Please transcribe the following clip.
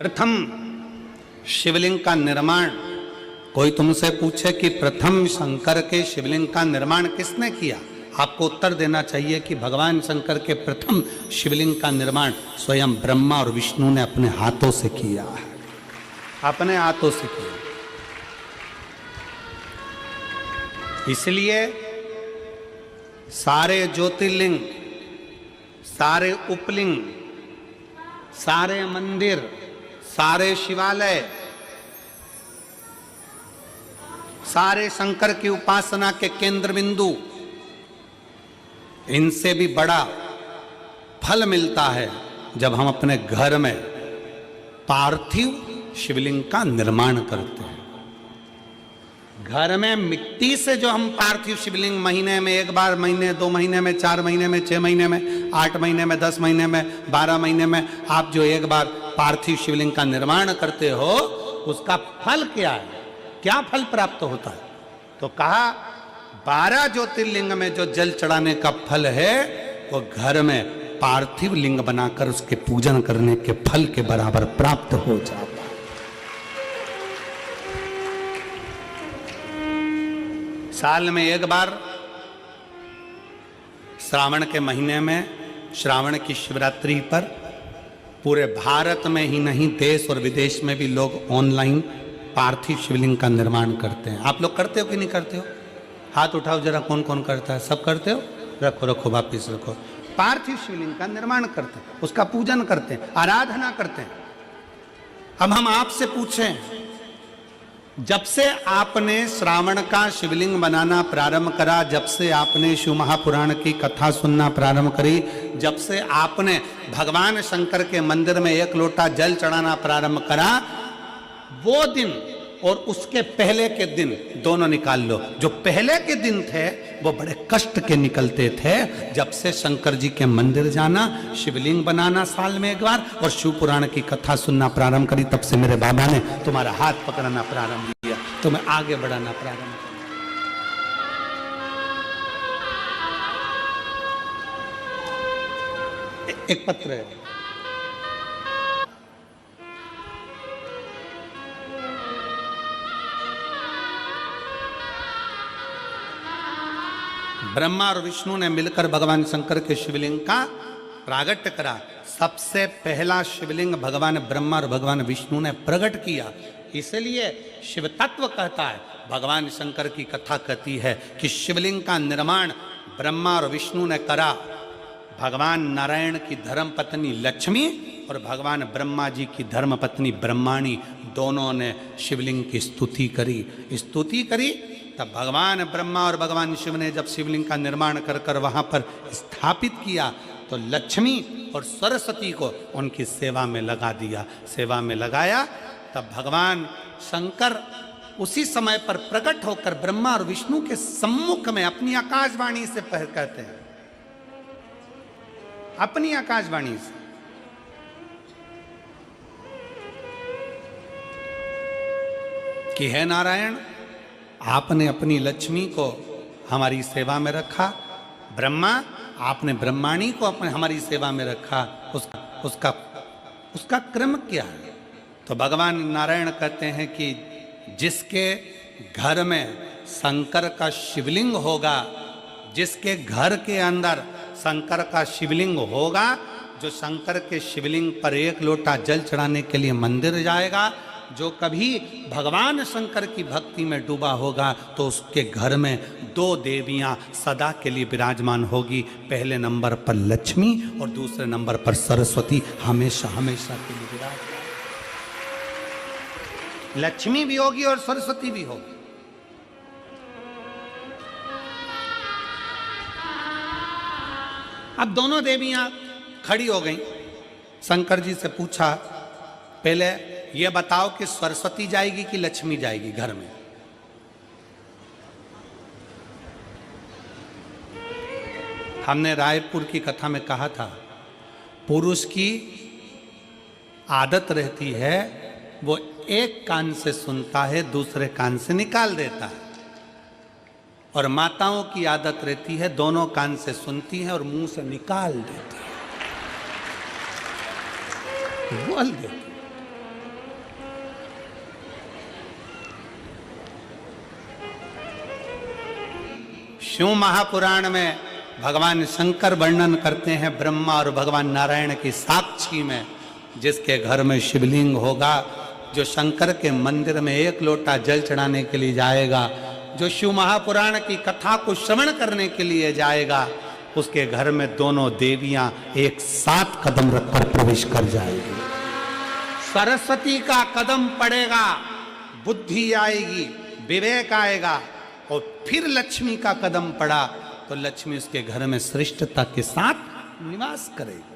प्रथम शिवलिंग का निर्माण, कोई तुमसे पूछे कि प्रथम शंकर के शिवलिंग का निर्माण किसने किया, आपको उत्तर देना चाहिए कि भगवान शंकर के प्रथम शिवलिंग का निर्माण स्वयं ब्रह्मा और विष्णु ने अपने हाथों से किया है, अपने हाथों से किया। इसलिए सारे ज्योतिर्लिंग, सारे उपलिंग, सारे मंदिर, सारे शिवालय, सारे शंकर की उपासना के केंद्र बिंदु, इनसे भी बड़ा फल मिलता है जब हम अपने घर में पार्थिव शिवलिंग का निर्माण करते हैं। घर में मिट्टी से जो हम पार्थिव शिवलिंग महीने में एक बार, महीने 2 महीने में, 4 महीने में, 6 महीने में, 8 महीने में, 10 महीने में, 12 महीने में आप जो एक बार पार्थिव शिवलिंग का निर्माण करते हो, उसका फल क्या है, क्या फल प्राप्त होता है? तो कहा 12 ज्योतिर्लिंग में जो जल चढ़ाने का फल है वो घर में पार्थिव लिंग बनाकर उसके पूजन करने के फल के बराबर प्राप्त हो जाता है। साल में एक बार श्रावण के महीने में, श्रावण की शिवरात्रि पर पूरे भारत में ही नहीं देश और विदेश में भी लोग ऑनलाइन पार्थिव शिवलिंग का निर्माण करते हैं। आप लोग करते हो कि नहीं करते हो? हाथ उठाओ जरा, कौन कौन करता है? सब करते हो? रखो रखो, वापिस रखो। पार्थिव शिवलिंग का निर्माण करते हैं, उसका पूजन करते हैं, आराधना करते हैं। अब हम आपसे पूछें, जब से आपने श्रावण का शिवलिंग बनाना प्रारंभ करा, जब से आपने शिव महापुराण की कथा सुनना प्रारंभ करी, जब से आपने भगवान शंकर के मंदिर में 1 लोटा जल चढ़ाना प्रारंभ करा, वो दिन और उसके पहले के दिन दोनों निकाल लो। जो पहले के दिन थे वो बड़े कष्ट के निकलते थे। जब से शंकर जी के मंदिर जाना, शिवलिंग बनाना साल में एक बार और शिव पुराण की कथा सुनना प्रारंभ करी, तब से मेरे बाबा ने तुम्हारा हाथ पकड़ना प्रारंभ किया, तुम्हें आगे बढ़ाना प्रारंभ किया। एक पत्र है, ब्रह्मा और विष्णु ने मिलकर भगवान शंकर के शिवलिंग का प्रागट्य करा। सबसे पहला शिवलिंग भगवान ब्रह्मा और भगवान विष्णु ने प्रकट किया। इसलिए शिव तत्व कहता है, भगवान शंकर की कथा कहती है कि शिवलिंग का निर्माण ब्रह्मा और विष्णु ने करा। भगवान नारायण की धर्म पत्नी लक्ष्मी और भगवान ब्रह्मा जी की धर्म पत्नी ब्रह्माणी दोनों ने शिवलिंग की स्तुति करी। तब भगवान ब्रह्मा और भगवान शिव ने जब शिवलिंग का निर्माण कर वहां पर स्थापित किया तो लक्ष्मी और सरस्वती को उनकी सेवा में लगा दिया। सेवा में लगाया तब भगवान शंकर उसी समय पर प्रकट होकर ब्रह्मा और विष्णु के सम्मुख में अपनी आकाशवाणी से कहते हैं, अपनी आकाशवाणी से, कि हे नारायण, आपने अपनी लक्ष्मी को हमारी सेवा में रखा, ब्रह्मा आपने ब्रह्माणी को अपने हमारी सेवा में रखा, उसका क्रम क्या है? तो भगवान नारायण कहते हैं कि जिसके घर में शंकर का शिवलिंग होगा, जिसके घर के अंदर शंकर का शिवलिंग होगा, जो शंकर के शिवलिंग पर 1 लोटा जल चढ़ाने के लिए मंदिर जाएगा, जो कभी भगवान शंकर की भक्ति में डूबा होगा, तो उसके घर में 2 देवियां सदा के लिए विराजमान होगी। पहले नंबर पर लक्ष्मी और दूसरे नंबर पर सरस्वती, हमेशा हमेशा के लिए विराजमान। लक्ष्मी भी होगी और सरस्वती भी होगी। अब दोनों देवियां खड़ी हो गई। शंकर जी से पूछा, पहले ये बताओ कि सरस्वती जाएगी कि लक्ष्मी जाएगी घर में? हमने रायपुर की कथा में कहा था, पुरुष की आदत रहती है वो एक कान से सुनता है, दूसरे कान से निकाल देता है, और माताओं की आदत रहती है दोनों कान से सुनती हैं और मुंह से निकाल देती है, बोल देती। शिव महापुराण में भगवान शंकर वर्णन करते हैं ब्रह्मा और भगवान नारायण की साक्षी में, जिसके घर में शिवलिंग होगा, जो शंकर के मंदिर में एक लोटा जल चढ़ाने के लिए जाएगा, जो शिव महापुराण की कथा को श्रवण करने के लिए जाएगा, उसके घर में दोनों देवियां एक साथ कदम रखकर प्रवेश कर जाएगी। सरस्वती का कदम पड़ेगा, बुद्धि आएगी, विवेक आएगा, और फिर लक्ष्मी का कदम पड़ा तो लक्ष्मी उसके घर में श्रेष्ठता के साथ निवास करेगी।